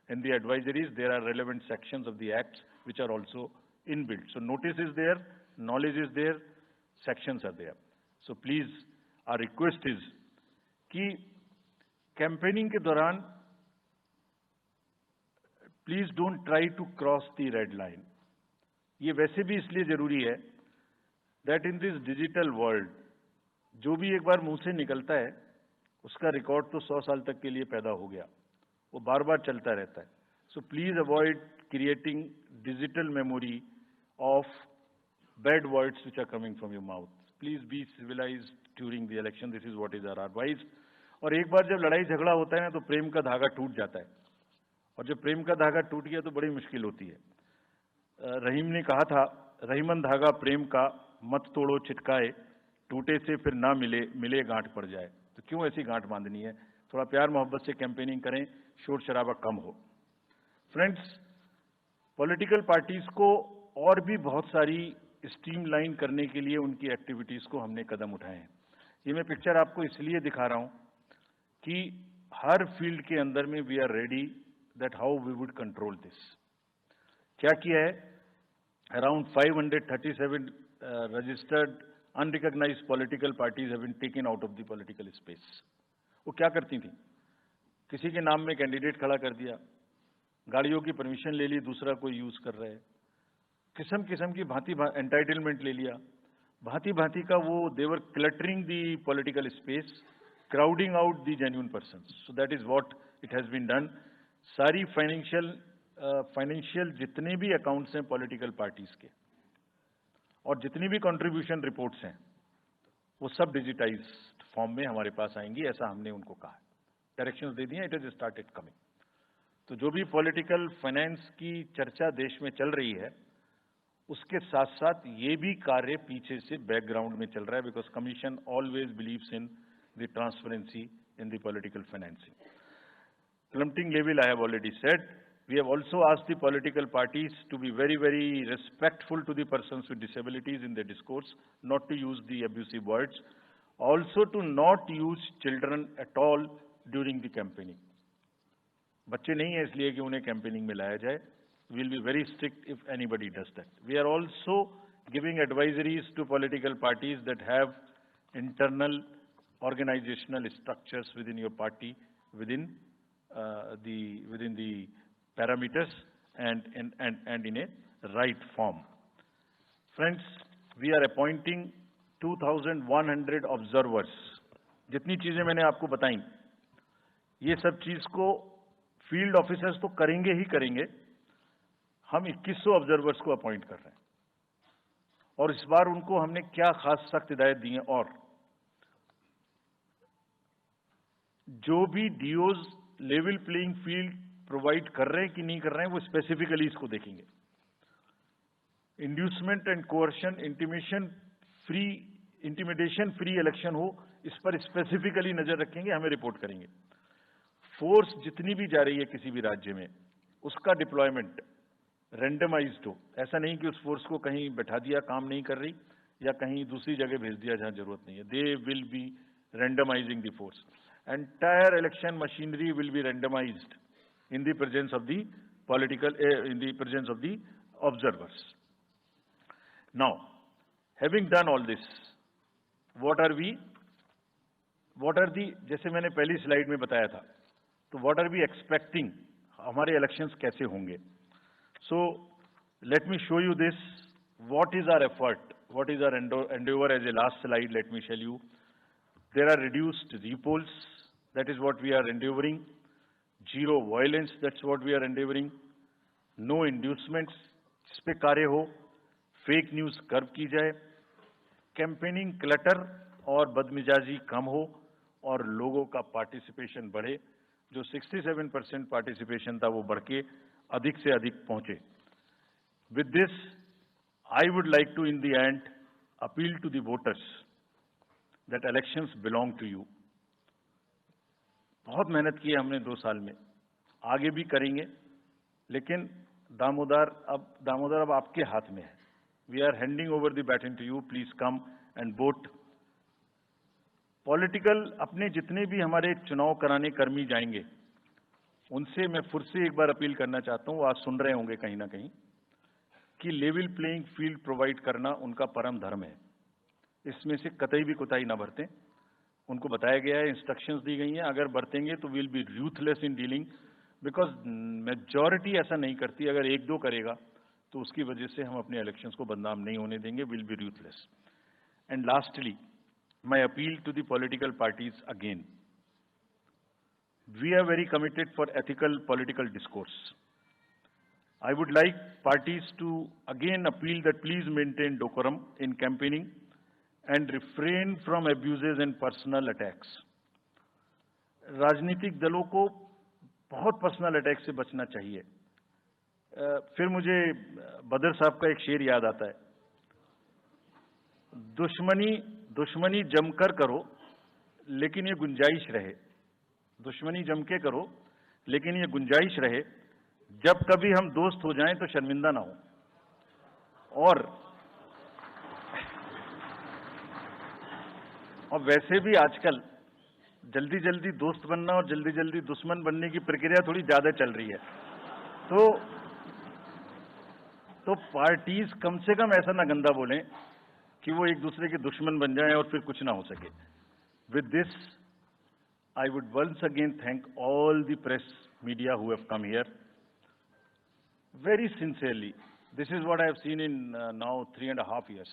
Speaker 1: in the advisories there are relevant sections of the acts which are also inbuilt. So notice is there, knowledge is there, sections are there. So please, our request is कि campaigning के दौरान please don't try to cross the red line. ये वैसे भी इसलिए जरूरी है that in this digital world जो भी एक बार मुंह से निकलता है उसका रिकॉर्ड तो 100 साल तक के लिए पैदा हो गया, वो बार बार चलता रहता है. So please avoid creating digital memory of bad words which are coming from your mouth. Please be civilized during the election. This is what is our advice. और एक बार जब लड़ाई झगड़ा होता है ना तो प्रेम का धागा टूट जाता है, और जब प्रेम का धागा टूट गया तो बड़ी मुश्किल होती है. रहीम ने कहा था, रहीमन धागा प्रेम का मत तोड़ो चिटकाए, टूटे से फिर ना मिले गांठ पड़ जाए. तो क्यों ऐसी गांठ बांधनी है? थोड़ा प्यार मोहब्बत से कैंपेनिंग करें, शोर शराबा कम हो. फ्रेंड्स, पॉलिटिकल पार्टीज को और भी बहुत सारी स्ट्रीमलाइन करने के लिए उनकी एक्टिविटीज को हमने कदम उठाए हैं. ये मैं पिक्चर आपको इसलिए दिखा रहा हूं कि हर फील्ड के अंदर में we are ready that how we would control this. क्या किया है? Around 537 registered unrecognized political parties have been taken out of the political space. वो क्या करती थी? किसी के नाम में कैंडिडेट खड़ा कर दिया, गाड़ियों की परमिशन ले ली, दूसरा कोई यूज कर रहा है, किस्म किस्म की भांति एंटाइटलमेंट ले लिया, भांति भांति का वो they were cluttering the political space, crowding out the genuine persons. So that is what it has been done. सारी फाइनेंशियल जितने भी अकाउंट्स हैं पॉलिटिकल पार्टीज के और जितनी भी कंट्रीब्यूशन रिपोर्ट्स हैं वो सब डिजिटाइज्ड फॉर्म में हमारे पास आएंगी, ऐसा हमने उनको कहा. डायरेक्शंस दे दिए, इट इज स्टार्टेड कमिंग. तो जो भी पॉलिटिकल फाइनेंस की चर्चा देश में चल रही है उसके साथ साथ ये भी कार्य पीछे से बैकग्राउंड में चल रहा है, because commission always believes in the transparency in the political financing. Plumping level, I have already said. We have also asked the political parties to be very, very respectful to the persons with disabilities in their discourse, not to use the abusive words, also to not use children at all during the campaigning. बच्चे नहीं है इसलिए कि उन्हें campaigning में लाया जाए. We will be very strict if anybody does that. We are also giving advisories to political parties that have internal organizational structures within your party, within the parameters and in a right form. Friends, we are appointing 2,100 observers. जितनी चीजें मैंने आपको बताई, ये सब चीज को field officers तो करेंगे ही करेंगे. हम 2100 ऑब्जर्वर्स को अपॉइंट कर रहे हैं और इस बार उनको हमने क्या खास सख्त हिदायत दी है. और जो भी डीओज लेवल प्लेइंग फील्ड प्रोवाइड कर रहे हैं कि नहीं कर रहे हैं वो स्पेसिफिकली इसको देखेंगे. Inducement and coercion, intimidation free election हो, इस पर स्पेसिफिकली नजर रखेंगे, हमें रिपोर्ट करेंगे. फोर्स जितनी भी जा रही है किसी भी राज्य में उसका डिप्लॉयमेंट रैंडमाइज्ड हो. ऐसा नहीं कि उस फोर्स को कहीं बैठा दिया, काम नहीं कर रही, या कहीं दूसरी जगह भेज दिया जहां जरूरत नहीं है. They will be randomising the force. Entire election machinery will be randomized in the presence of the observers. Now, having done all this, what are we what are the, जैसे मैंने पहली स्लाइड में बताया था, तो व्हाट आर वी एक्सपेक्टिंग, हमारे elections कैसे होंगे. So let me show you this, what is our effort, what is our endeavor. As a last slide, let me tell you, there are reduced repolls, that is what we are endeavoring. Zero violence, that's what we are endeavoring. No inducements, इस पे कार्य हो. Fake news curve की जाए. Campaigning clutter और बदमिजाजी कम हो और लोगों का पार्टिसिपेशन बढ़े. जो 67% पार्टिसिपेशन था वो बढ़ के अधिक से अधिक पहुंचे. With this I would like to in the end appeal to the voters that elections belong to you. बहुत मेहनत की है हमने 2 साल में, आगे भी करेंगे, लेकिन दामोदर अब आपके हाथ में है. We are handing over the baton to you. Please come and vote. Political अपने जितने भी हमारे चुनाव कराने कर्मी जाएंगे, उनसे मैं फिर से एक बार अपील करना चाहता हूं, आज सुन रहे होंगे कहीं ना कहीं, कि लेवल प्लेइंग फील्ड प्रोवाइड करना उनका परम धर्म है. इसमें से कतई भी कोताही ना बरतें. उनको बताया गया है, इंस्ट्रक्शंस दी गई हैं, अगर बरतेंगे तो will be ruthless in dealing, because majority ऐसा नहीं करती. अगर 1-2 करेगा तो उसकी वजह से हम अपने इलेक्शंस को बदनाम नहीं होने देंगे. Will be ruthless. And lastly, my appeal to the political parties again. We are very committed for ethical political discourse. I would like parties to again appeal that please maintain decorum in campaigning and refrain from abuses and personal attacks. राजनीतिक दलों को बहुत personal attack से बचना चाहिए. फिर मुझे बदर साहब का एक शेर याद आता है, दुश्मनी जमकर करो लेकिन ये गुंजाइश रहे. दुश्मनी जम के करो लेकिन ये गुंजाइश रहे, जब कभी हम दोस्त हो जाएं तो शर्मिंदा ना हो. और वैसे भी आजकल जल्दी जल्दी दोस्त बनना और जल्दी जल्दी दुश्मन बनने की प्रक्रिया थोड़ी ज्यादा चल रही है. तो पार्टीज कम से कम ऐसा ना गंदा बोलें कि वो एक दूसरे के दुश्मन बन जाएं और फिर कुछ ना हो सके. With this I would once again thank all the press media who have come here very sincerely. This is what I have seen in now 3.5 years.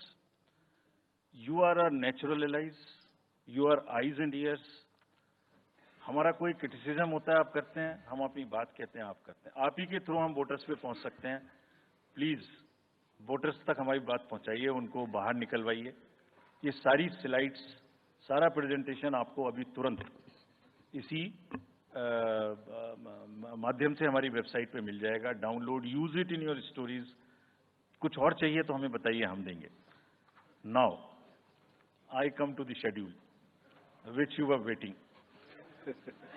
Speaker 1: You are our natural allies, you are eyes and ears. हमारा कोई criticism होता है आप करते हैं, हम अपनी बात कहते हैं आप करते हैं. आप ही के थ्रू हम वोटर्स पे पहुंच सकते हैं. प्लीज वोटर्स तक हमारी बात पहुंचाइए, उनको बाहर निकलवाइए. ये सारी स्लाइड्स, सारा प्रेजेंटेशन आपको अभी तुरंत इसी माध्यम से हमारी वेबसाइट पे मिल जाएगा. Download, use it in your stories. कुछ और चाहिए तो हमें बताइए, हम देंगे. Now I come to the schedule which you were waiting,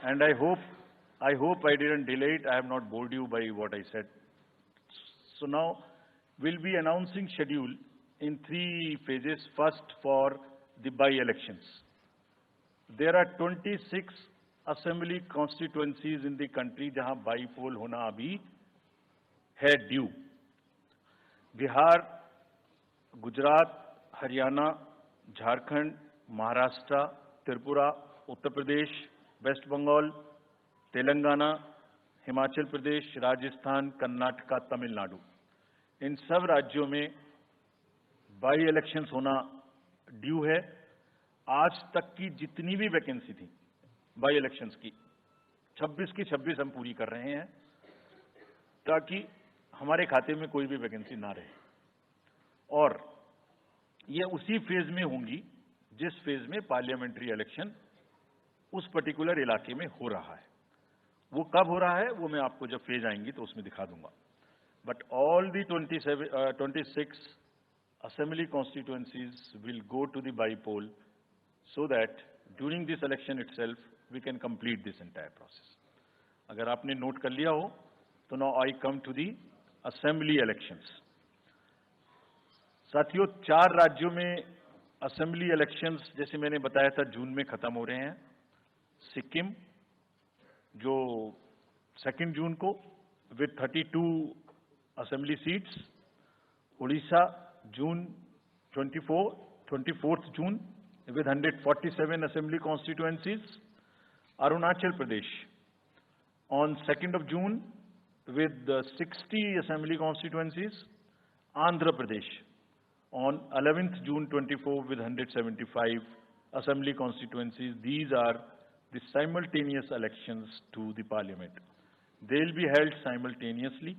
Speaker 1: and I hope I didn't delay it. I have not bored you by what I said. So now we'll be announcing schedule in 3 phases. First, for the by-elections. There are 26 assembly constituencies in the country जहां by-poll होना अभी है due. Bihar, Gujarat, Haryana, Jharkhand, Maharashtra, Tripura, Uttar Pradesh, waste Bengal, Telangana, Himachal Pradesh, Rajasthan, Karnataka, Tamil Nadu. इन सब राज्यों में by elections होना due है. आज तक की जितनी भी वैकेंसी थी बाई इलेक्शंस की, 26 की 26 हम पूरी कर रहे हैं, ताकि हमारे खाते में कोई भी वैकेंसी ना रहे. और ये उसी फेज में होंगी जिस फेज में पार्लियामेंट्री इलेक्शन उस पर्टिकुलर इलाके में हो रहा है. वो कब हो रहा है वो मैं आपको जब फेज आएंगी तो उसमें दिखा दूंगा. But all the 26 assembly constituencies will go to the by-poll so that during this election itself we can complete this entire process. अगर आपने नोट कर लिया हो तो now I come to the assembly elections. साथियों, 4 राज्यों में असेंबली इलेक्शंस जैसे मैंने बताया था जून में खत्म हो रहे हैं. सिक्किम जो 2 जून को with 32 assembly seats, Orissa June 24 June, with 147 assembly constituencies. Arunachal Pradesh on 2nd of June with 60 assembly constituencies. Andhra Pradesh on 11th June 24 with 175 assembly constituencies. These are the simultaneous elections to the parliament. They will be held simultaneously.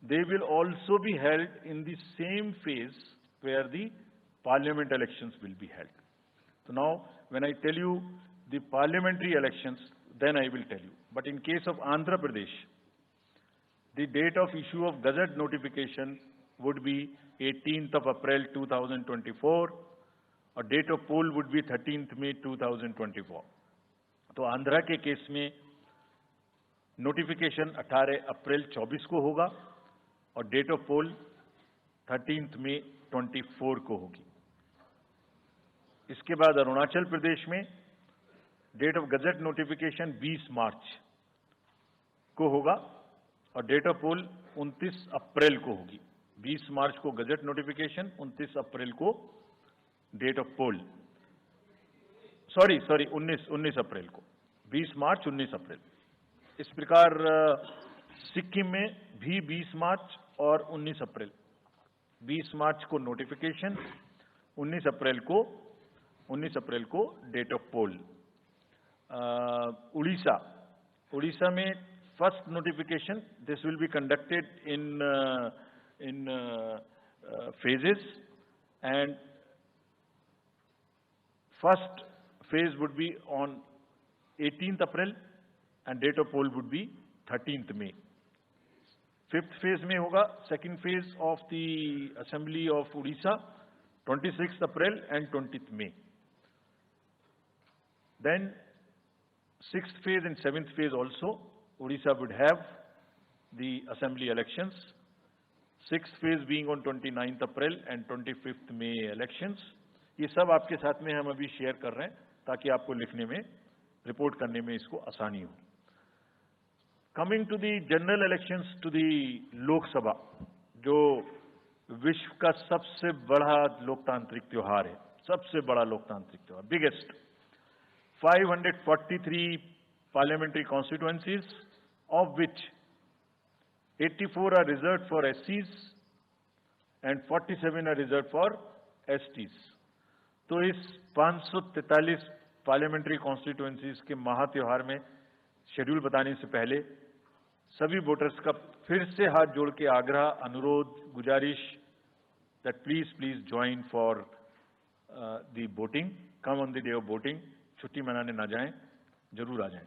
Speaker 1: They will also be held in the same phase where the parliament elections will be held. So now, when I tell you the parliamentary elections, then I will tell you. But in case of Andhra Pradesh, the date of issue of Gazette notification would be 18th of April 2024, और date of poll would be 13th May 2024. तो आंध्रा के case में notification 18 अप्रैल 24 को होगा और date of pole 13th May 24 को होगी. इसके बाद अरुणाचल प्रदेश में डेट ऑफ गजट नोटिफिकेशन 20 मार्च को होगा और डेट ऑफ पोल 29 अप्रैल को होगी. 20 मार्च को गजट नोटिफिकेशन, 29 अप्रैल को डेट ऑफ पोल. सॉरी 19 अप्रैल को. 20 मार्च 19 अप्रैल. इस प्रकार सिक्किम में भी 20 मार्च और 19 अप्रैल. 20 मार्च को नोटिफिकेशन, 19 अप्रैल को डेट ऑफ पोल. उड़ीसा में first notification, this will be conducted in phases, and first phase would be on 18th April and date of poll would be 13th May. Fifth phase में होगा second phase of the Assembly of Odisha, 26th April and 20th May. Then sixth phase and seventh phase also, Odisha would have the Assembly elections. Sixth phase being on 29th April and 25th May elections. ये सब आपके साथ में हम अभी share कर रहे हैं ताकि आपको लिखने में, रिपोर्ट करने में इसको आसानी हो. Coming to the general elections to the Lok Sabha, जो विश्व का सबसे बड़ा लोकतांत्रिक त्योहार है, सबसे बड़ा लोकतांत्रिक त्योहार, biggest. 543 parliamentary constituencies, of which 84 are reserved for SCs and 47 are reserved for STs. तो इस 543 पार्लियामेंट्री कॉन्स्टिट्यूएंसीज के महात्योहार में शेड्यूल बताने से पहले सभी वोटर्स का फिर से हाथ जोड़ के आग्रह, अनुरोध, गुजारिश that please join for the voting. Come on the day of voting. छुट्टी मनाने ना जाएं, जरूर आ जाएं.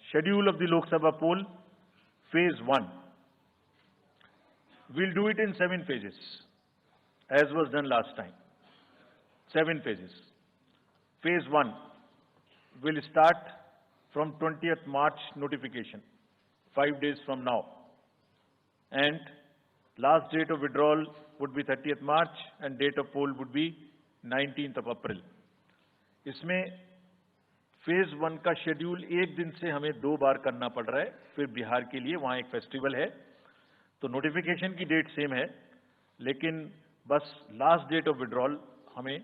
Speaker 1: Schedule of the Lok Sabha poll. Phase 1. We'll do it in 7 phases, as was done last time. 7 phases. Phase 1 will start from 20th March notification, 5 days from now. And last date of withdrawal would be 30th March and date of poll would be 19th of April. इसमें phase 1 का schedule एक दिन से हमें 2 बार करना पड़ रहा है. फिर बिहार के लिए वहां एक फेस्टिवल है, तो नोटिफिकेशन की डेट सेम है, लेकिन बस लास्ट डेट ऑफ विड्रॉल हमें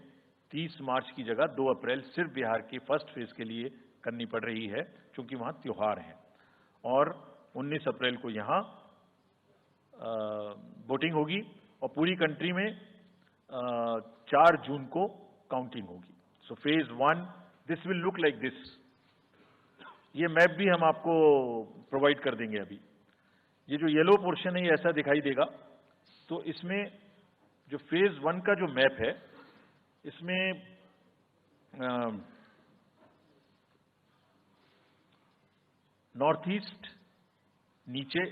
Speaker 1: 30 मार्च की जगह 2 अप्रैल सिर्फ बिहार के फर्स्ट फेज के लिए करनी पड़ रही है, क्योंकि वहां त्योहार है. और 19 अप्रैल को यहां वोटिंग होगी और पूरी कंट्री में 4 जून को काउंटिंग होगी. So phase 1 this will look like this. ये मैप भी हम आपको प्रोवाइड कर देंगे. अभी ये जो येलो पोर्शन है ये ऐसा दिखाई देगा. तो इसमें जो फेज 1 का जो मैप है, इसमें नॉर्थ ईस्ट, नीचे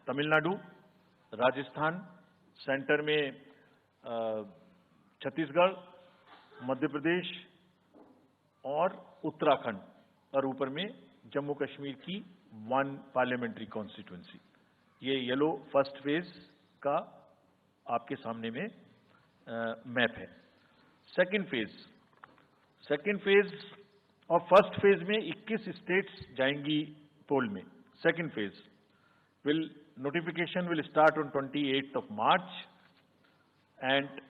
Speaker 1: तमिलनाडु, राजस्थान, सेंटर में छत्तीसगढ़, मध्य प्रदेश और उत्तराखंड, और ऊपर में जम्मू कश्मीर की 1 पार्लियामेंट्री कॉन्स्टिट्यूएंसी. ये येलो फर्स्ट फेज का आपके सामने में मैप है. सेकंड फेज और फर्स्ट फेज में 21 स्टेट्स जाएंगी पोल में. Second phase notification will start on 28th of March and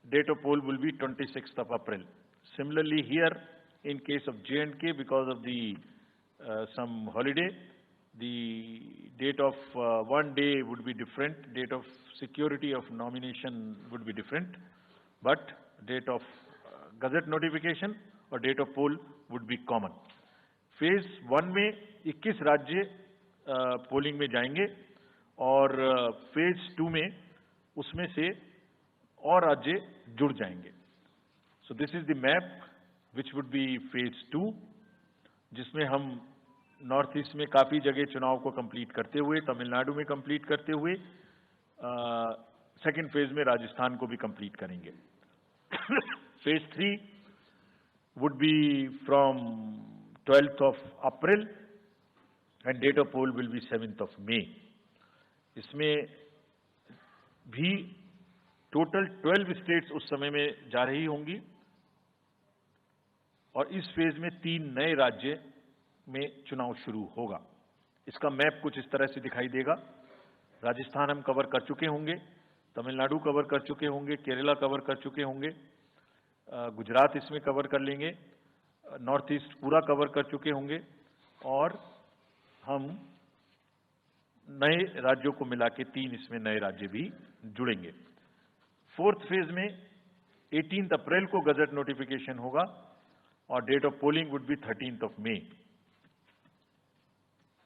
Speaker 1: date of poll will be 26th of April. Similarly, here in case of J&K, because of the some holiday, the date of one day would be different, date of security of nomination would be different, but date of gazette notification और date of poll would be common. Phase 1 में 21 राज्य polling में जाएंगे और phase 2 में उसमें से और राज्य जुड़ जाएंगे. सो this is the map which would be phase 2, जिसमें हम नॉर्थ ईस्ट में काफी जगह चुनाव को कंप्लीट करते हुए, तमिलनाडु में कंप्लीट करते हुए सेकेंड फेज में राजस्थान को भी कंप्लीट करेंगे. Phase 3 would be from 12th of April and date of poll will be 7th of May. इसमें भी टोटल 12 स्टेट्स उस समय में जा रही होंगी और इस फेज में 3 नए राज्य में चुनाव शुरू होगा. इसका मैप कुछ इस तरह से दिखाई देगा. राजस्थान हम कवर कर चुके होंगे, तमिलनाडु कवर कर चुके होंगे, केरला कवर कर चुके होंगे, गुजरात इसमें कवर कर लेंगे, नॉर्थ ईस्ट पूरा कवर कर चुके होंगे और हम नए राज्यों को मिला के 3 इसमें नए राज्य भी जुड़ेंगे. फोर्थ फेज में 18 अप्रैल को गजट नोटिफिकेशन होगा और date of polling would be 13th of May.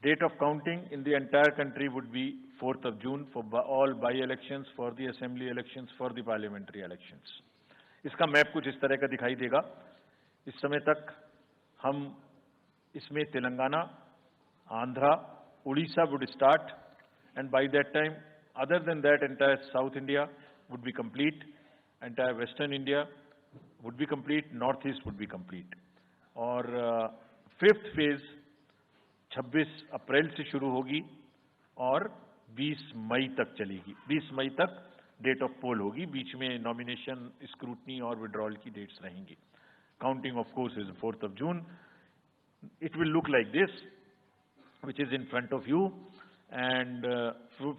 Speaker 1: Date of counting in the entire country would be 4th of June for all by-elections, for the assembly elections, for the parliamentary elections. इसका map कुछ इस तरह का दिखाई देगा. इस समय तक हम इसमें Telangana, Andhra, Orissa would start, and by that time, other than that, entire South India would be complete, entire Western India would be complete, North East would be complete. और फिफ्थ फेज 26 अप्रैल से शुरू होगी और 20 मई तक चलेगी. 20 मई तक डेट ऑफ पोल होगी. बीच में नॉमिनेशन, स्क्रूटनी और विड्रॉल की डेट्स रहेंगी. Counting of course is 4th of June. It will look like this, which is in front of you, and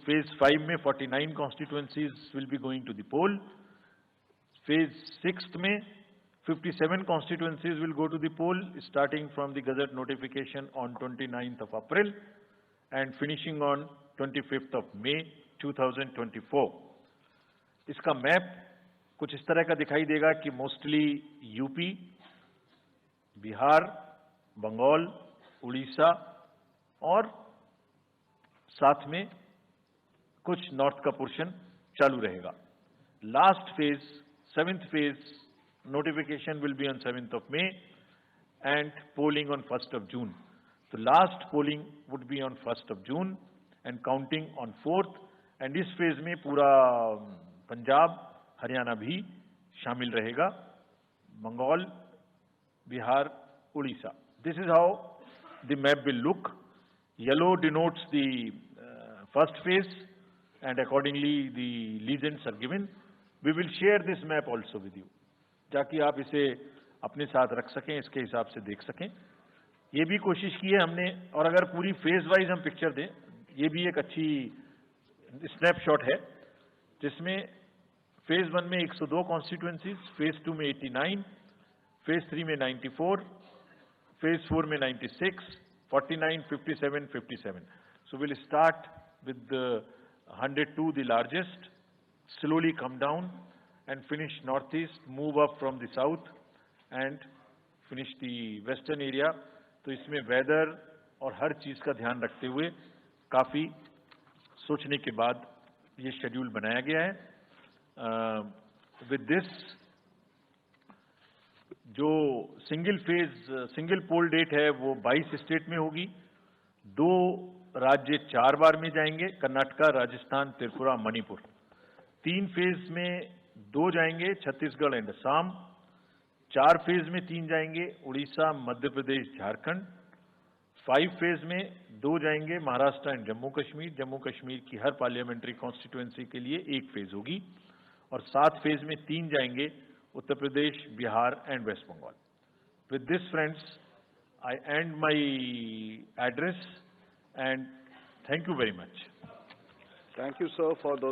Speaker 1: phase 5 में 49 constituencies will be going to the poll. Phase 6 में 57 constituencies will go to the poll, starting from the gazette notification on 29th of April and finishing on 25th of May 2024. इसका map कुछ इस तरह का दिखाई देगा कि मोस्टली यूपी, बिहार, बंगाल, उड़ीसा और साथ में कुछ नॉर्थ का पोर्शन चालू रहेगा. Last phase, 7th phase, notification will be on 7th of May and polling on 1st of June. So last polling would be on 1st of June and counting on 4th. And इस phase में पूरा पंजाब, हरियाणा भी शामिल रहेगा, Bengal, Bihar, Orissa. This is how the map will look. Yellow denotes the first phase and accordingly the legends are given. We will share this map also with you, ताकि आप इसे अपने साथ रख सकें, इसके हिसाब से देख सकें. ये भी कोशिश की है हमने, और अगर पूरी फेज वाइज हम पिक्चर दें, ये भी एक अच्छी स्नैपशॉट है, जिसमें फेज 1 में 102 कॉन्स्टिट्यूएंसीज, फेज 2 में 89, फेज 3 में 94, फेज 4 में 96, 49, 57, 57. So we'll start with the 102, the largest, slowly come down and finish northeast, move up from the south and finish the western area. तो इसमें वेदर और हर चीज का ध्यान रखते हुए काफी सोचने के बाद ये शेड्यूल बनाया गया है. विद दिस, जो सिंगल पोल डेट है वो 22 स्टेट में होगी. 2 राज्य 4 बार में जाएंगे, कर्नाटका, राजस्थान, त्रिपुरा, मणिपुर. 3 फेज में 2 जाएंगे, छत्तीसगढ़ एंड असम. 4 फेज में 3 जाएंगे, उड़ीसा, मध्य प्रदेश, झारखंड. 5 फेज में 2 जाएंगे, महाराष्ट्र एंड जम्मू कश्मीर. जम्मू कश्मीर की हर पार्लियामेंट्री कॉन्स्टिट्यूएंसी के लिए 1 फेज होगी. और 7 फेज में 3 जाएंगे, Uttar Pradesh, Bihar and West Bengal. With this friends, I end my address and thank you very much.
Speaker 2: Thank you, sir, for those